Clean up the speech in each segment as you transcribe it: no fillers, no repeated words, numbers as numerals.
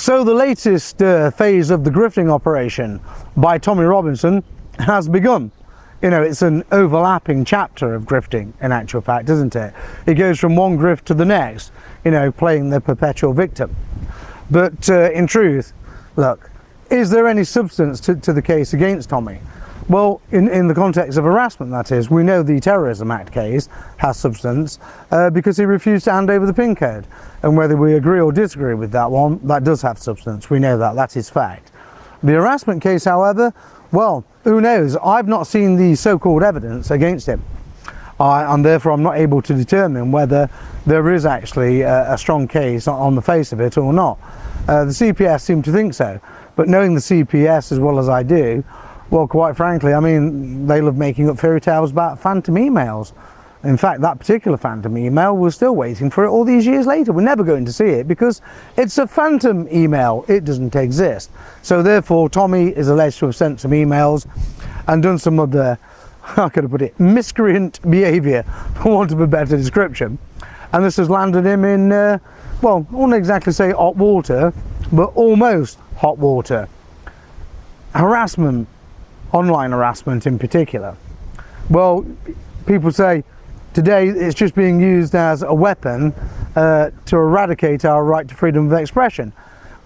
So the latest phase of the grifting operation by Tommy Robinson has begun. You know, it's an overlapping chapter of grifting in actual fact, isn't it? It goes from one grift to the next, you know, playing the perpetual victim. But in truth, look, is there any substance to the case against Tommy? Well, in the context of harassment, that is, we know the Terrorism Act case has substance because he refused to hand over the PIN code. And whether we agree or disagree with that one, that does have substance. We know that, that is fact. The harassment case, however, well, who knows? I've not seen the so-called evidence against him. And therefore I'm not able to determine whether there is actually a strong case on the face of it or not. The CPS seem to think so, but knowing the CPS as well as I do, well, quite frankly, I mean, they love making up fairy tales about phantom emails. In fact, that particular phantom email, we're still waiting for it all these years later. We're never going to see it because it's a phantom email. It doesn't exist. So therefore, Tommy is alleged to have sent some emails and done some of the, how could I put it, miscreant behaviour, for want of a better description. And this has landed him in, well, I wouldn't exactly say hot water, but almost hot water. Harassment, online harassment in particular. Well, people say today it's just being used as a weapon to eradicate our right to freedom of expression.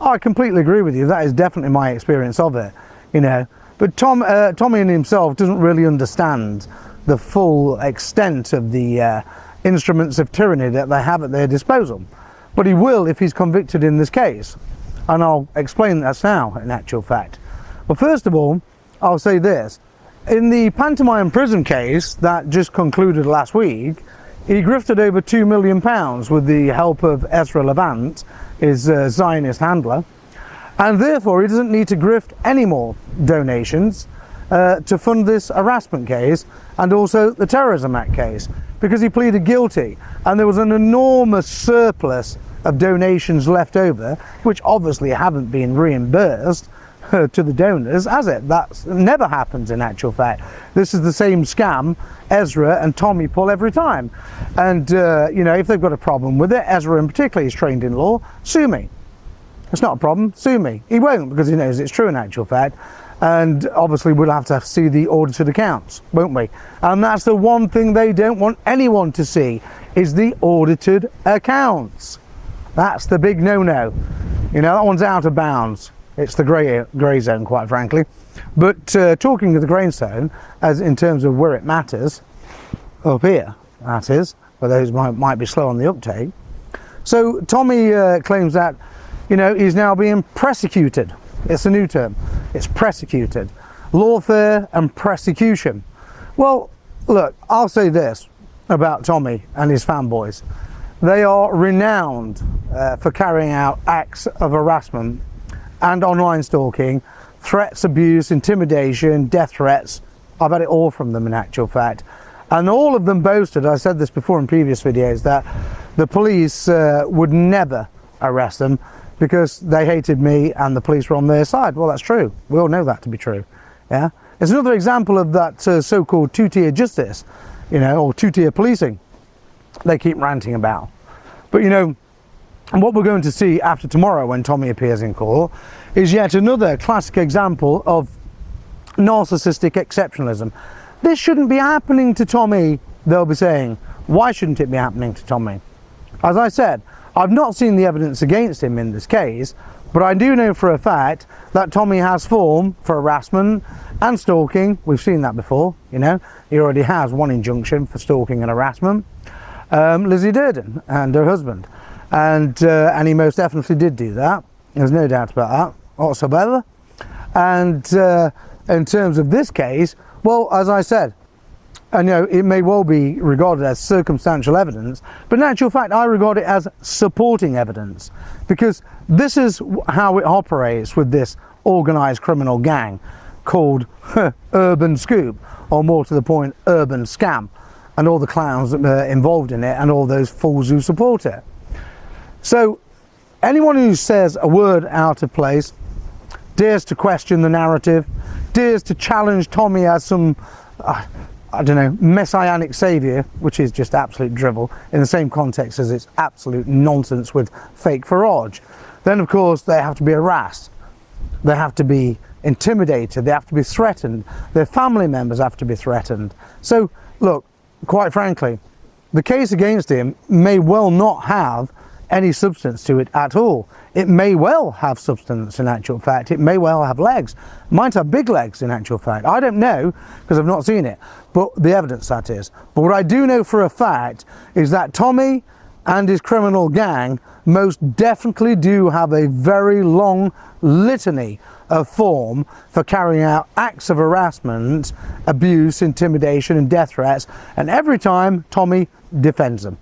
I completely agree with you. That is definitely my experience of it, you know. But Tommy in himself doesn't really understand the full extent of the instruments of tyranny that they have at their disposal. But he will if he's convicted in this case. And I'll explain that now, in actual fact. Well, first of all, I'll say this. In the pantomime prison case that just concluded last week, he grifted over £2 million with the help of Ezra Levant, his Zionist handler, and therefore he doesn't need to grift any more donations to fund this harassment case and also the Terrorism Act case, because he pleaded guilty and there was an enormous surplus of donations left over, which obviously haven't been reimbursed to the donors, has it? That never happens in actual fact. This is the same scam Ezra and Tommy pull every time. And you know, if they've got a problem with it, Ezra in particular is trained in law, sue me. It's not a problem, sue me. He won't, because he knows it's true in actual fact. And obviously we'll have to see the audited accounts, won't we? And that's the one thing they don't want anyone to see, is the audited accounts. That's the big no-no. You know, that one's out of bounds. It's the grey zone, quite frankly. But talking of the grey zone, as in terms of where it matters, up here, that is, for those who might be slow on the uptake. So Tommy claims that, you know, he's now being persecuted. It's a new term. It's persecuted. Lawfare and prosecution. Well, look, I'll say this about Tommy and his fanboys. They are renowned for carrying out acts of harassment and online stalking, threats, abuse, intimidation, death threats. I've had it all from them in actual fact. And all of them boasted, I said this before in previous videos, that the police would never arrest them because they hated me and the police were on their side. Well, that's true. We all know that to be true. Yeah, it's another example of that so-called two-tier justice, you know, or two-tier policing they keep ranting about. But you know, and what we're going to see after tomorrow when Tommy appears in court is yet another classic example of narcissistic exceptionalism. This shouldn't be happening to Tommy, they'll be saying. Why shouldn't it be happening to Tommy? As I said, I've not seen the evidence against him in this case, but I do know for a fact that Tommy has form for harassment and stalking. We've seen that before, you know. He already has one injunction for stalking and harassment. Lizzie Durden and her husband. And he most definitely did do that. There's no doubt about that whatsoever. And in terms of this case, well, as I said, I know it may well be regarded as circumstantial evidence, but in actual fact I regard it as supporting evidence, because this is how it operates with this organised criminal gang called Urban Scoop, or more to the point, Urban Scam, and all the clowns involved in it and all those fools who support it. So anyone who says a word out of place, dares to question the narrative, dares to challenge Tommy as some, I don't know, messianic saviour, which is just absolute drivel, in the same context as it's absolute nonsense with fake Farage, then of course they have to be harassed, they have to be intimidated, they have to be threatened, their family members have to be threatened. So look, quite frankly, the case against him may well not have any substance to it at all. It may well have substance in actual fact. It may well have legs. Might have big legs in actual fact. I don't know because I've not seen it, but the evidence, that is. But what I do know for a fact is that Tommy and his criminal gang most definitely do have a very long litany of form for carrying out acts of harassment, abuse, intimidation and death threats, and every time Tommy defends them.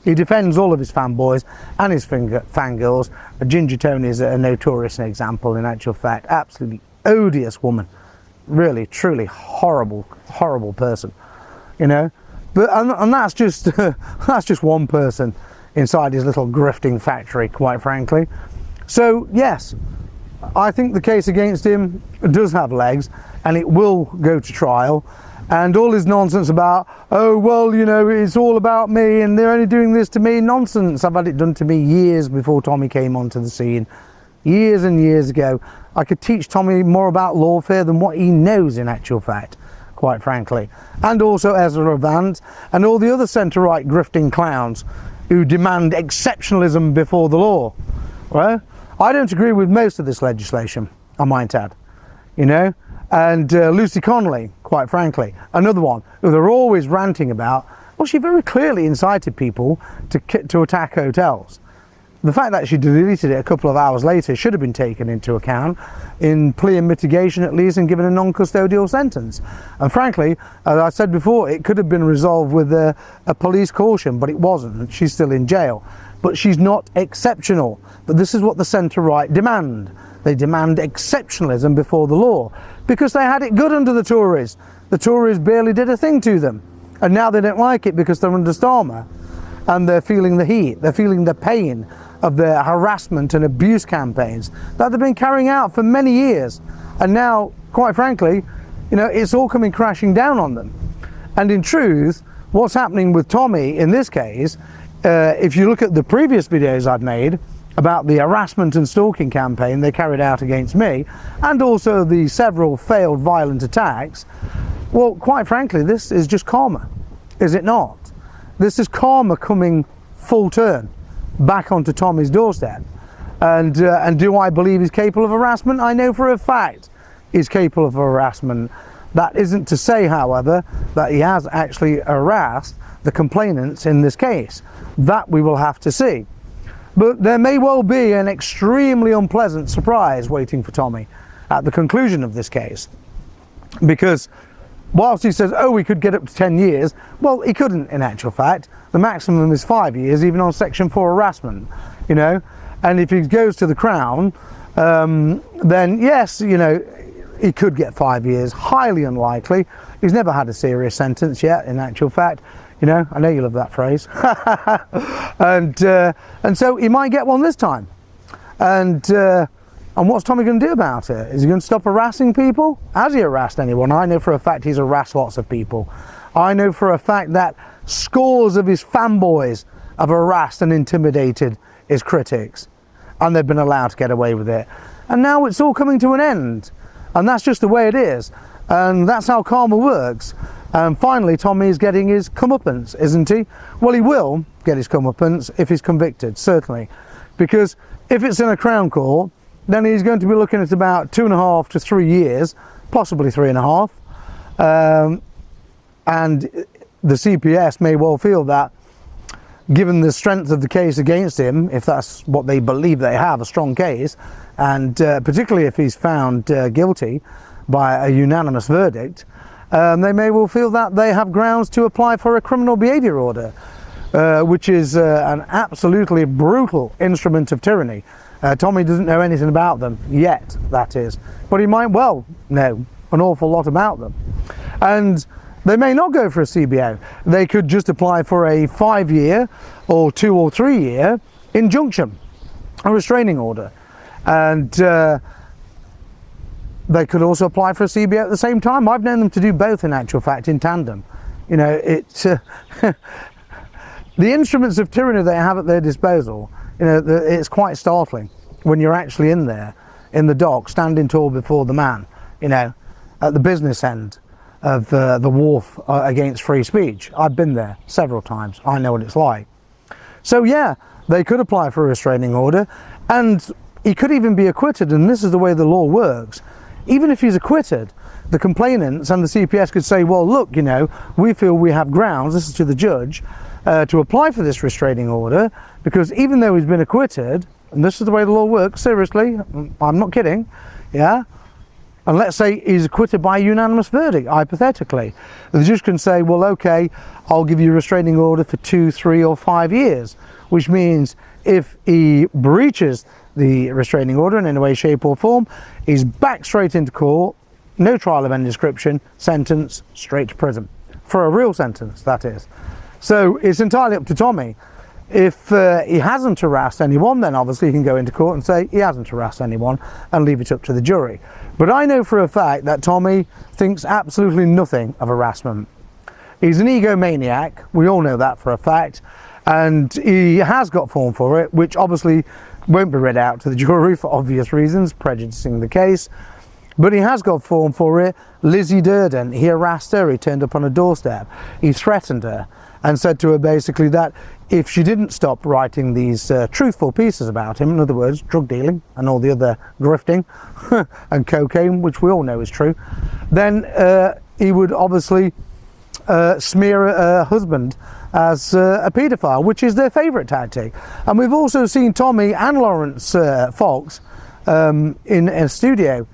He defends all of his fanboys and his fangirls. Ginger Tony is a notorious example in actual fact. Absolutely odious woman. Really, truly horrible, horrible person. You know? But and that's just that's just one person inside his little grifting factory, quite frankly. So yes, I think the case against him does have legs and it will go to trial. And all his nonsense about, oh, well, you know, it's all about me and they're only doing this to me, nonsense. I've had it done to me years before Tommy came onto the scene. Years and years ago. I could teach Tommy more about lawfare than what he knows in actual fact, quite frankly. And also Ezra Avant and all the other centre-right grifting clowns who demand exceptionalism before the law. Well, I don't agree with most of this legislation, I might add, you know. And Lucy Connolly, quite frankly, another one who they're always ranting about. Well, she very clearly incited people to attack hotels. The fact that she deleted it a couple of hours later should have been taken into account in plea and mitigation at least, and given a non-custodial sentence. And frankly, as I said before, it could have been resolved with a police caution, but it wasn't. She's still in jail. But she's not exceptional. But this is what the centre-right demand. They demand exceptionalism before the law because they had it good under the Tories. The Tories barely did a thing to them. And now they don't like it because they're under Starmer and they're feeling the heat, they're feeling the pain of their harassment and abuse campaigns that they've been carrying out for many years. And now, quite frankly, you know, it's all coming crashing down on them. And in truth, what's happening with Tommy in this case, if you look at the previous videos I've made about the harassment and stalking campaign they carried out against me, and also the several failed violent attacks, well, quite frankly, this is just karma, is it not? This is karma coming full turn back onto Tommy's doorstep. And do I believe he's capable of harassment? I know for a fact he's capable of harassment. That isn't to say, however, that he has actually harassed the complainants in this case. That we will have to see. But there may well be an extremely unpleasant surprise waiting for Tommy at the conclusion of this case. Because whilst he says, oh, we could get up to 10 years, well, he couldn't in actual fact. The maximum is 5 years, even on Section 4 harassment, you know. And if he goes to the Crown, then yes, you know, he could get 5 years, highly unlikely. He's never had a serious sentence yet, in actual fact. You know, I know you love that phrase. and so he might get one this time. And what's Tommy going to do about it? Is he going to stop harassing people? Has he harassed anyone? I know for a fact he's harassed lots of people. I know for a fact that scores of his fanboys have harassed and intimidated his critics. And they've been allowed to get away with it. And now it's all coming to an end. And that's just the way it is. And that's how karma works. And finally, Tommy is getting his comeuppance, isn't he? Well, he will get his comeuppance if he's convicted, certainly. Because if it's in a Crown Court, then he's going to be looking at about 2.5 to 3 years, possibly 3.5. And the CPS may well feel that, given the strength of the case against him, if that's what they believe they have, a strong case, and particularly if he's found guilty by a unanimous verdict, they may well feel that they have grounds to apply for a criminal behaviour order, which is an absolutely brutal instrument of tyranny. Tommy doesn't know anything about them yet, that is, but he might well know an awful lot about them. And they may not go for a CBO. They could just apply for a 5-year or 2 or 3 year injunction, a restraining order. And they could also apply for a CBO at the same time. I've known them to do both in actual fact, in tandem. You know, it's the instruments of tyranny they have at their disposal, you know, it's quite startling. when you're actually in there, in the dock, standing tall before the man, you know, at the business end of the wharf against free speech. I've been there several times. I know what it's like. So yeah, they could apply for a restraining order, and he could even be acquitted, and this is the way the law works. Even if he's acquitted, the complainants and the CPS could say, well, look, you know, we feel we have grounds, this is to the judge, to apply for this restraining order, because even though he's been acquitted, and this is the way the law works, seriously, I'm not kidding, yeah, and let's say he's acquitted by a unanimous verdict, hypothetically, the judge can say, well, okay, I'll give you a restraining order for 2, 3 or 5 years, which means if he breaches the restraining order in any way, shape or form, he's back straight into court, no trial of any description, sentence, straight to prison. For a real sentence, that is. So it's entirely up to Tommy. If he hasn't harassed anyone, then obviously he can go into court and say he hasn't harassed anyone and leave it up to the jury. But I know for a fact that Tommy thinks absolutely nothing of harassment. He's an egomaniac, we all know that for a fact, and he has got form for it, which obviously won't be read out to the jury for obvious reasons, prejudicing the case. But he has got form for it. Lizzie Durden, he harassed her, he turned up on a doorstep, he threatened her and said to her basically that if she didn't stop writing these truthful pieces about him, in other words, drug dealing and all the other grifting and cocaine, which we all know is true, then he would obviously smear her husband as a paedophile, which is their favourite tactic. And we've also seen Tommy and Lawrence Fox in a studio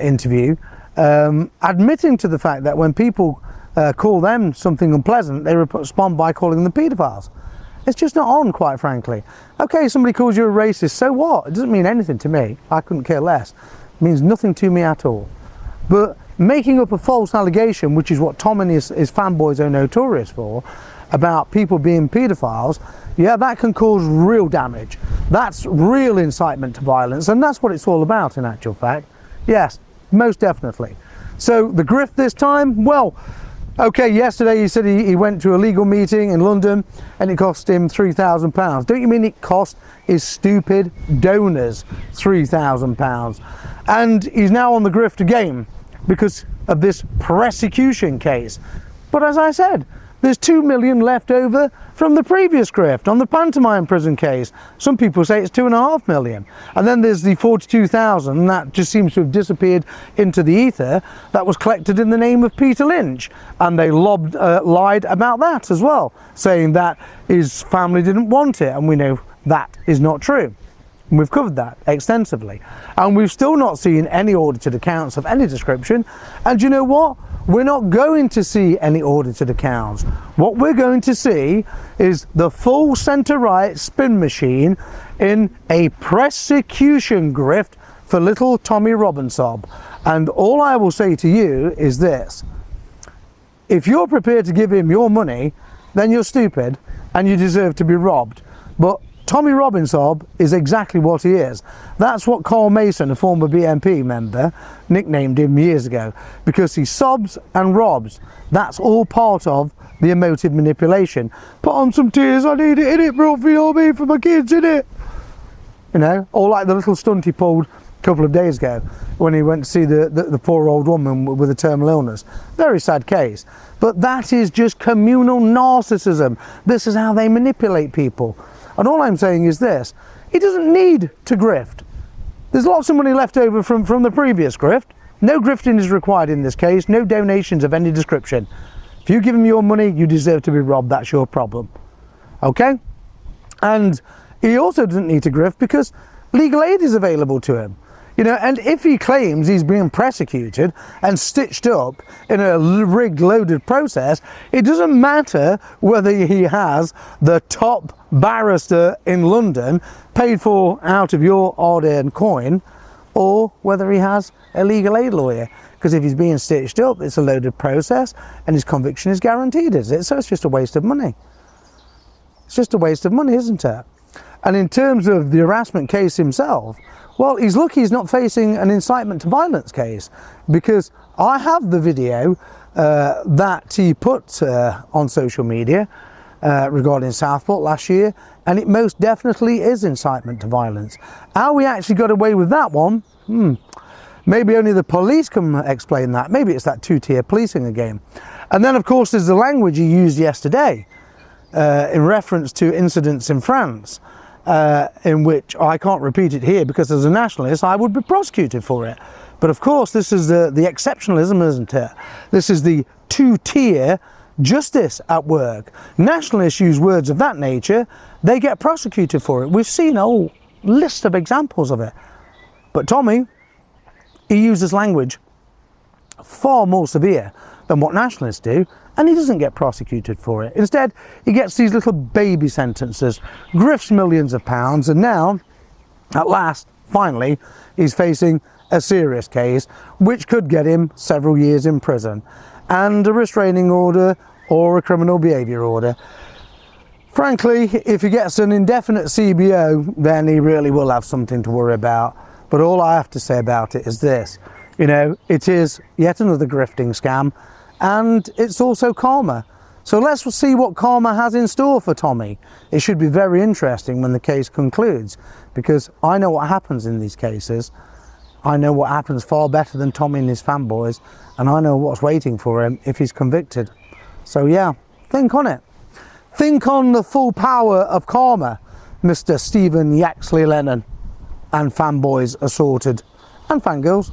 interview admitting to the fact that when people call them something unpleasant, they respond by calling them paedophiles. It's just not on, quite frankly. Okay, somebody calls you a racist, so what? It doesn't mean anything to me. I couldn't care less. It means nothing to me at all. But making up a false allegation, which is what Tom and his fanboys are notorious for, about people being paedophiles, yeah, that can cause real damage. That's real incitement to violence, and that's what it's all about in actual fact. Yes, most definitely. So the grift this time, well, okay, yesterday he said he went to a legal meeting in London and it cost him £3,000. Don't you mean it cost his stupid donors £3,000? And he's now on the grift again because of this prosecution case. But as I said, there's 2 million left over from the previous grift on the pantomime prison case. Some people say it's 2.5 million. And then there's the 42,000 that just seems to have disappeared into the ether that was collected in the name of Peter Lynch. And they lied about that as well, saying that his family didn't want it. And we know that is not true. And we've covered that extensively. And we've still not seen any audited accounts of any description. And you know what? We're not going to see any audited accounts. What we're going to see is the full centre-right spin machine in a prosecution grift for little Tommy Robinson. And all I will say to you is this: if you're prepared to give him your money, then you're stupid and you deserve to be robbed. But Tommy Robinson is exactly what he is. That's what Carl Mason, a former BNP member, nicknamed him years ago, because he sobs and robs. That's all part of the emotive manipulation. Put on some tears, I need it, innit, bro, for you know what I mean, for my kids, innit? You know, or like the little stunt he pulled a couple of days ago when he went to see the poor old woman with a terminal illness. Very sad case. But that is just communal narcissism. This is how they manipulate people. And all I'm saying is this: he doesn't need to grift. There's lots of money left over from the previous grift. No grifting is required in this case, no donations of any description. If you give him your money, you deserve to be robbed, that's your problem. Okay? And he also doesn't need to grift because legal aid is available to him. You know, and if he claims he's being prosecuted and stitched up in a rigged, loaded process, it doesn't matter whether he has the top barrister in London paid for out of your hard-earned coin, or whether he has a legal aid lawyer. Because if he's being stitched up, it's a loaded process and his conviction is guaranteed, is it? So it's just a waste of money. It's just a waste of money, isn't it? And in terms of the harassment case himself, well, he's lucky he's not facing an incitement to violence case, because I have the video that he put on social media regarding Southport last year, and it most definitely is incitement to violence. How we actually got away with that one, maybe only the police can explain that. Maybe it's that two-tier policing again. And then of course there's the language he used yesterday in reference to incidents in France, in which I can't repeat it here because as a nationalist I would be prosecuted for it. But of course this is the exceptionalism, isn't it? This is the two-tier justice at work. Nationalists use words of that nature, they get prosecuted for it. We've seen a whole list of examples of it. But Tommy, he uses language far more severe than what nationalists do, and he doesn't get prosecuted for it. Instead, he gets these little baby sentences, grifts millions of pounds, and now, at last, finally, he's facing a serious case, which could get him several years in prison, and a restraining order or a criminal behaviour order. Frankly, if he gets an indefinite CBO, then he really will have something to worry about. But all I have to say about it is this, you know, it is yet another grifting scam, and it's also karma. So let's see what karma has in store for Tommy. It should be very interesting when the case concludes, because I know what happens in these cases. I know what happens far better than Tommy and his fanboys, and I know what's waiting for him if he's convicted. So yeah, think on it. Think on the full power of karma, Mr. Stephen Yaxley Lennon, and fanboys assorted, and fangirls.